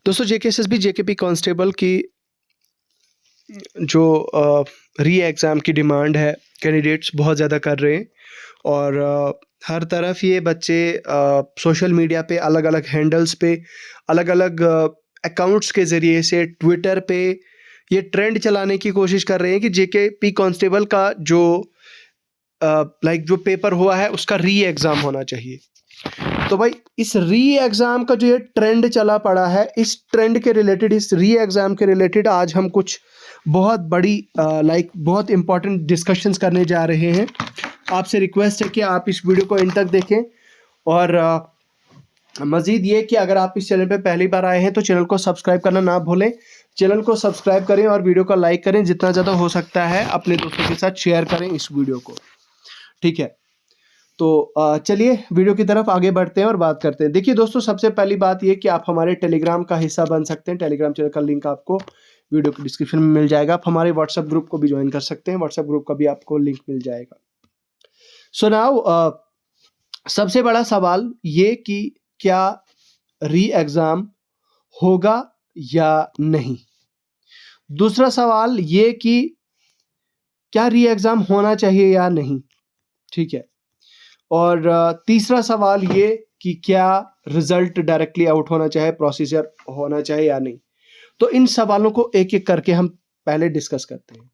दोस्तों JKSSB JKP constable की जो री एग्ज़ाम की डिमांड है, कैंडिडेट्स बहुत ज़्यादा कर रहे हैं और हर तरफ ये बच्चे सोशल मीडिया पे अलग-अलग हैंडल्स पे अलग-अलग अकाउंट्स के ज़रिए से ट्विटर पे ये ट्रेंड चलाने की कोशिश कर रहे हैं कि जेकेपी कांस्टेबल का जो जो पेपर हुआ है उसका री एग्ज़ाम होना चाहिए। तो भाई इस री एग्ज़ाम का जो ये ट्रेंड चला पड़ा है, इस ट्रेंड के रिलेटेड, इस री एग्ज़ाम के रिलेटेड आज हम कुछ बहुत बड़ी बहुत इंपॉर्टेंट डिस्कशंस करने जा रहे हैं। आपसे रिक्वेस्ट है कि आप इस वीडियो को एंड तक देखें और मज़ीद ये कि अगर आप इस चैनल पे पहली बार आए हैं तो चैनल को सब्सक्राइब करना ना भूलें। चैनल को सब्सक्राइब करें और वीडियो को लाइक करें, जितना ज़्यादा हो सकता है अपने दोस्तों के साथ शेयर करें इस वीडियो को, ठीक है। तो चलिए वीडियो की तरफ आगे बढ़ते हैं और बात करते हैं। देखिए दोस्तों, सबसे पहली बात ये कि आप हमारे टेलीग्राम का हिस्सा बन सकते हैं। टेलीग्राम चैनल का लिंक आपको वीडियो के डिस्क्रिप्शन में मिल जाएगा। आप हमारे व्हाट्सएप ग्रुप को भी ज्वाइन कर सकते हैं, व्हाट्सएप ग्रुप का भी आपको लिंक मिल जाएगा। सो नाउ सबसे बड़ा सवाल ये कि क्या री एग्ज़ाम होगा या नहीं। दूसरा सवाल ये कि क्या री एग्ज़ाम होना चाहिए या नहीं, ठीक है। और तीसरा सवाल ये कि क्या रिजल्ट डायरेक्टली आउट होना चाहिए, प्रोसीजर होना चाहिए या नहीं। तो इन सवालों को एक एक करके हम पहले डिस्कस करते हैं।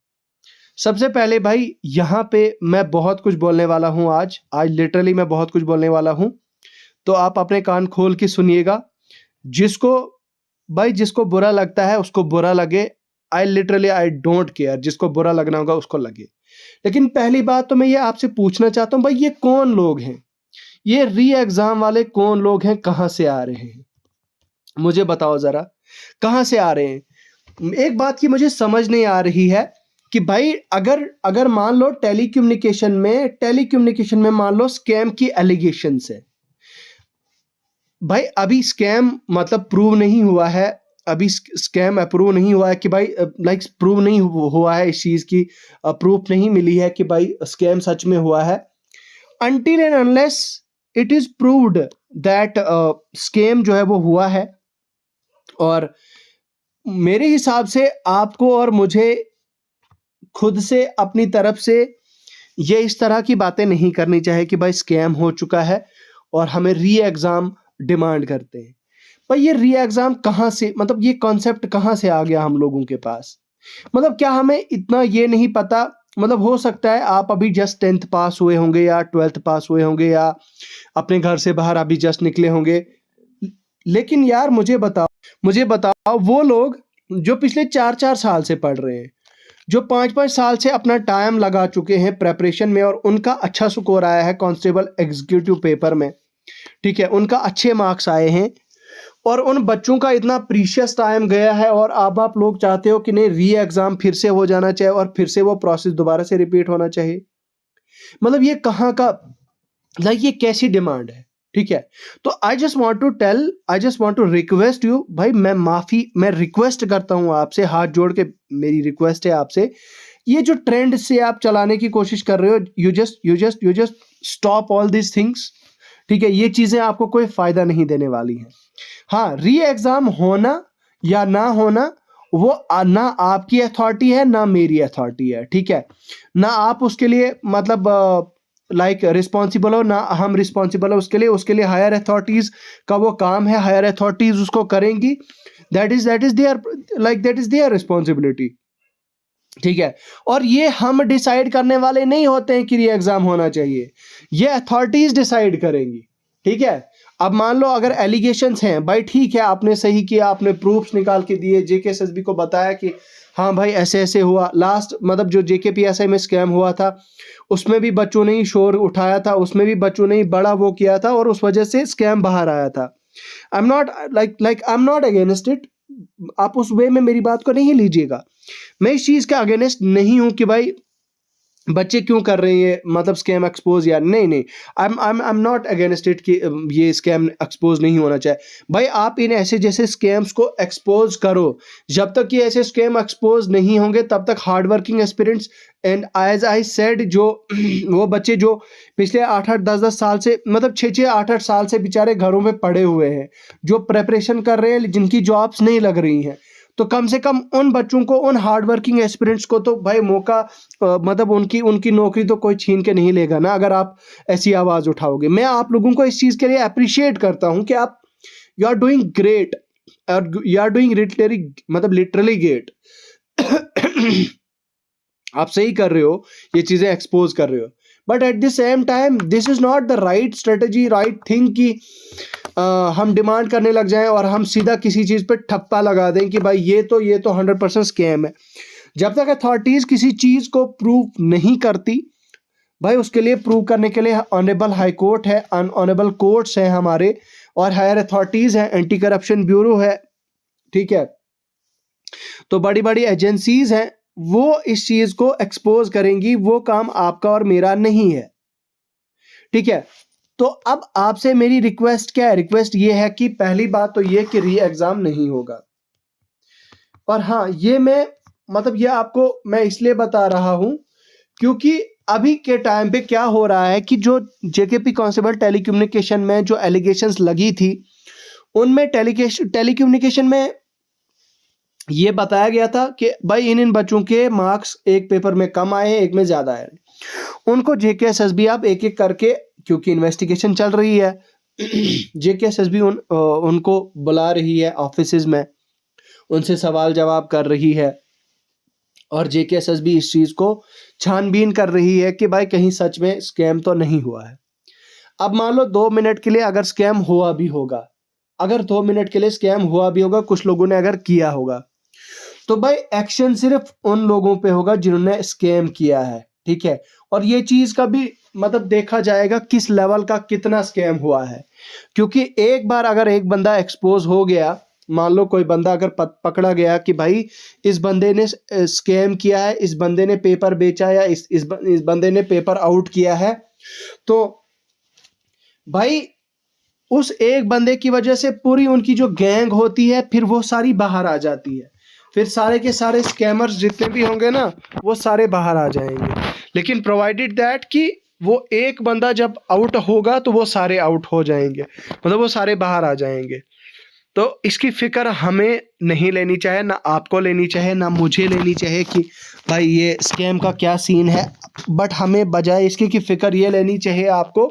सबसे पहले भाई यहाँ पे मैं बहुत कुछ बोलने वाला हूँ आज लिटरली मैं बहुत कुछ बोलने वाला हूँ, तो आप अपने कान खोल के सुनिएगा। जिसको बुरा लगता है उसको बुरा लगे, आई डोंट केयर, जिसको बुरा लगना होगा उसको लगे। लेकिन पहली बात तो मैं ये आपसे पूछना चाहता हूँ, भाई ये कौन लोग हैं, ये री एग्ज़ाम वाले कौन लोग हैं, कहाँ से आ रहे हैं, मुझे बताओ ज़रा, कहाँ से आ रहे हैं। एक बात की मुझे समझ नहीं आ रही है कि भाई अगर मान लो टेलीकम्युनिकेशन में मान लो स्कैम की एलिगेशंस है। भाई अभी स्कैम मतलब प्रूव नहीं हुआ है, अभी स्कैम अप्रूव नहीं हुआ है कि भाई प्रूव नहीं हुआ है, इस चीज़ की प्रूफ नहीं मिली है कि भाई स्कैम सच में हुआ है। Until and unless it is proved that scam जो है वो हुआ है। और मेरे हिसाब से आपको और मुझे खुद से अपनी तरफ से ये इस तरह की बातें नहीं करनी चाहिए कि भाई स्कैम हो चुका है और हमें री एग्ज़ाम डिमांड करते हैं। भाई ये री एग्ज़ाम कहाँ से, मतलब ये कॉन्सेप्ट कहाँ से आ गया हम लोगों के पास। मतलब क्या हमें इतना ये नहीं पता, मतलब हो सकता है आप अभी जस्ट 10th पास हुए होंगे या 12th पास हुए होंगे या अपने घर से बाहर अभी जस्ट निकले होंगे। लेकिन यार मुझे बताओ वो लोग जो पिछले 4-4 साल से पढ़ रहे हैं, जो 5-5 साल से अपना टाइम लगा चुके हैं प्रेपरेशन में और उनका अच्छा स्कोर आया है कांस्टेबल एग्जीक्यूटिव पेपर में, ठीक है, उनका अच्छे मार्क्स आए हैं और उन बच्चों का इतना प्रीशियस टाइम गया है और अब आप लोग चाहते हो कि नहीं री एग्ज़ाम फिर से हो जाना चाहिए और फिर से वो प्रोसेस दोबारा से रिपीट होना चाहिए। मतलब ये कहाँ का, ये कैसी डिमांड है, ठीक है। तो I just want to request you, भाई मैं रिक्वेस्ट करता हूँ आपसे, हाथ जोड़ के मेरी रिक्वेस्ट है आपसे, ये जो ट्रेंड से आप चलाने की कोशिश कर रहे हो, you just stop all this things, ठीक है। ये चीज़ें आपको कोई फ़ायदा नहीं देने वाली हैं। हाँ, री एग्ज़ाम होना या ना होना वो ना आपकी अथॉरिटी है ना मेरी अथॉरिटी है, ठीक है। ना आप उसके लिए मतलब रिस्पॉन्सिबल हो, ना हम रिस्पॉन्सिबल हो उसके लिए हायर अथॉरिटीज़ का वो काम है, हायर अथॉरिटीज़ उसको करेंगी। दैट इज़ देयर रिस्पॉन्सिबिलिटी, ठीक है। और ये हम डिसाइड करने वाले नहीं होते हैं कि री एग्ज़ाम होना चाहिए, ये अथॉरिटीज़ डिसाइड करेंगी, ठीक है। अब मान लो अगर एलिगेशंस हैं, भाई ठीक है, आपने सही किया, आपने प्रूफ्स निकाल के दिए, जेकेएसएसबी को बताया कि हाँ भाई ऐसे ऐसे हुआ, लास्ट मतलब जो जेकेपीएसआई में स्कैम हुआ था उसमें भी बच्चों ने ही शोर उठाया था, उसमें भी बच्चों ने ही बड़ा वो किया था और उस वजह से स्कैम बाहर आया था। I am not against it, आप उस वे में मेरी बात को नहीं लीजिएगा। मैं इस चीज़ के अगेंस्ट नहीं हूँ कि भाई बच्चे क्यों कर रहे हैं मतलब स्कैम एक्सपोज, या नहीं I am not against it कि ये स्कैम एक्सपोज नहीं होना चाहिए। भाई आप इन ऐसे जैसे स्कैम्स को एक्सपोज करो, जब तक ये ऐसे स्कैम एक्सपोज नहीं होंगे तब तक hard working aspirants and as I said, जो वो बच्चे जो पिछले 8-8 10-10 साल से, मतलब 6-6 8-8 साल से बेचारे घरों में पड़े हुए हैं, जो प्रेपरेशन कर रहे हैं, जिनकी जॉब्स नहीं लग रही हैं, तो कम से कम उन बच्चों को, उन हार्ड वर्किंग एस्पिरेंट्स को तो भाई मौका, मतलब उनकी नौकरी तो कोई छीन के नहीं लेगा ना, अगर आप ऐसी आवाज़ उठाओगे। मैं आप लोगों को इस चीज़ के लिए अप्रिशिएट करता हूँ कि आप, यू आर डूइंग ग्रेट, और you are doing literally great. आप सही कर रहे हो, ये चीज़ें एक्सपोज कर रहे हो, but at the same time this is not the right strategy, right thing कि हम डिमांड करने लग जाएं और हम सीधा किसी चीज़ पे ठप्पा लगा दें कि भाई ये तो 100% स्कैम है। जब तक अथॉरिटीज़ किसी चीज़ को प्रूव नहीं करती, भाई उसके लिए प्रूव करने के लिए ऑनरेबल हाई कोर्ट है, ऑनरेबल कोर्ट्स हैं हमारे, और हायर अथॉरिटीज़ हैं, एंटी करप्शन ब्यूरो है, ठीक है, तो बड़ी बड़ी एजेंसीज हैं, वो इस चीज़ को एक्सपोज करेंगी। वो काम आपका और मेरा नहीं है, ठीक है। तो अब आपसे मेरी रिक्वेस्ट क्या है? रिक्वेस्ट ये है कि पहली बात तो ये कि री एग्जाम नहीं होगा, और हाँ, ये मैं मतलब ये आपको मैं इसलिए बता रहा हूं क्योंकि अभी के टाइम पे क्या हो रहा है कि जो जेकेपी कांस्टेबल टेलीकम्युनिकेशन में जो एलिगेशंस लगी थी, उनमें टेलीकम्युनिकेशन में ये बताया गया था कि भाई इन बच्चों के मार्क्स एक पेपर में कम आए हैं, एक में ज़्यादा आए, उनको जेकेएसएसबी आप एक एक करके, क्योंकि इन्वेस्टिगेशन चल रही है, जेकेएसएसबी उनको बुला रही है ऑफिसेज में, उनसे सवाल जवाब कर रही है, और जेकेएसएसबी इस चीज़ को छानबीन कर रही है कि भाई कहीं सच में स्कैम तो नहीं हुआ है। अब मान लो 2 मिनट के लिए अगर स्कैम हुआ भी होगा, अगर 2 मिनट के लिए स्कैम हुआ भी होगा, कुछ लोगों ने अगर किया होगा, तो भाई एक्शन सिर्फ उन लोगों पे होगा जिन्होंने स्कैम किया है, ठीक है। और ये चीज़ का भी मतलब देखा जाएगा किस लेवल का कितना स्कैम हुआ है, क्योंकि एक बार अगर एक बंदा एक्सपोज हो गया, मान लो कोई बंदा अगर पकड़ा गया कि भाई इस बंदे ने स्कैम किया है, इस बंदे ने पेपर बेचा, या इस बंदे ने पेपर आउट किया है, तो भाई उस एक बंदे की वजह से पूरी उनकी जो गैंग होती है, फिर वो सारी बाहर आ जाती है, फिर सारे के सारे स्कैमर्स जितने भी होंगे ना, वो सारे बाहर आ जाएंगे। लेकिन प्रोवाइडेड दैट कि वो एक बंदा जब आउट होगा तो वो सारे आउट हो जाएंगे, मतलब वो सारे बाहर आ जाएंगे। तो इसकी फिक्र हमें नहीं लेनी चाहिए, ना आपको लेनी चाहिए, ना मुझे लेनी चाहिए कि भाई ये स्कैम का क्या सीन है, बट हमें बजाय इसकी की फिक्र ये लेनी चाहिए आपको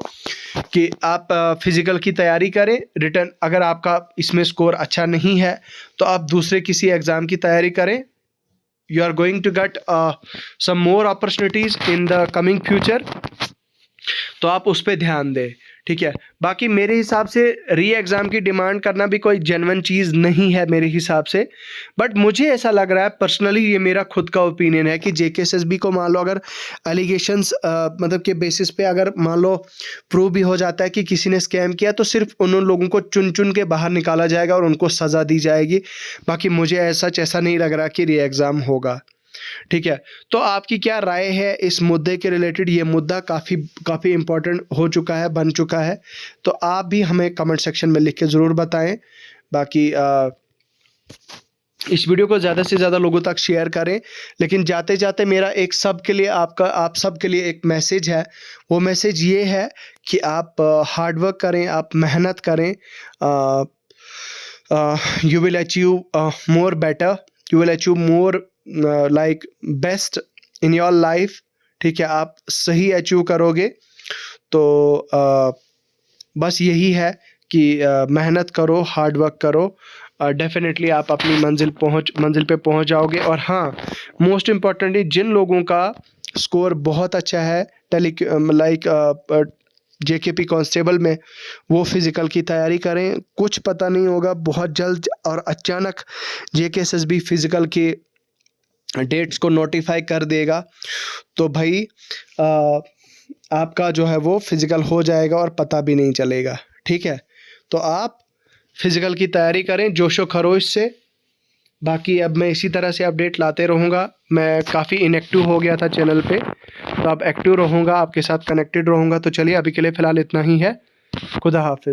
कि आप फिजिकल की तैयारी करें, रिटर्न अगर आपका इसमें स्कोर अच्छा नहीं है तो आप दूसरे किसी एग्ज़ाम की तैयारी करें। You are going to get some more opportunities in the coming future, तो आप उस पर ध्यान दें, ठीक है। बाकी मेरे हिसाब से री एग्ज़ाम की डिमांड करना भी कोई जेन्युइन चीज़ नहीं है मेरे हिसाब से, बट मुझे ऐसा लग रहा है पर्सनली, ये मेरा खुद का ओपिनियन है कि जेकेएसएसबी को मान लो अगर एलिगेशंस मतलब के बेसिस पे अगर मान लो प्रूव भी हो जाता है कि किसी ने स्कैम किया, तो सिर्फ उन लोगों को चुन चुन के बाहर निकाला जाएगा और उनको सज़ा दी जाएगी। बाकी मुझे ऐसा नहीं लग रहा कि री एग्ज़ाम होगा, ठीक है। तो आपकी क्या राय है इस मुद्दे के रिलेटेड? ये मुद्दा काफ़ी इम्पोर्टेंट हो चुका है, बन चुका है, तो आप भी हमें कमेंट सेक्शन में लिख के ज़रूर बताएं। बाकी इस वीडियो को ज़्यादा से ज़्यादा लोगों तक शेयर करें। लेकिन जाते जाते मेरा एक आप सब के लिए एक मैसेज है, वो मैसेज ये है कि आप हार्ड वर्क करें, आप मेहनत करें, you will achieve more better, you will achieve more like best in your life, ठीक है। आप सही अचीव करोगे, तो बस यही है कि मेहनत करो, हार्ड वर्क करो, डेफिनेटली आप अपनी मंजिल पे पहुंच जाओगे। और हाँ, मोस्ट इम्पॉर्टेंटली जिन लोगों का स्कोर बहुत अच्छा है जेकेपी कांस्टेबल में, वो फिज़िकल की तैयारी करें। कुछ पता नहीं होगा, बहुत जल्द और अचानक जेकेएसएसबी फिज़िकल की डेट्स को नोटिफाई कर देगा, तो भाई आपका जो है वो फिज़िकल हो जाएगा और पता भी नहीं चलेगा, ठीक है। तो आप फिज़िकल की तैयारी करें जोशो खरोश से। बाकी अब मैं इसी तरह से अपडेट लाते रहूँगा। मैं काफ़ी इनएक्टिव हो गया था चैनल पे, तो अब एक्टिव रहूँगा, आपके साथ कनेक्टेड रहूँगा। तो चलिए अभी के लिए फ़िलहाल इतना ही है। खुदा हाफिज़।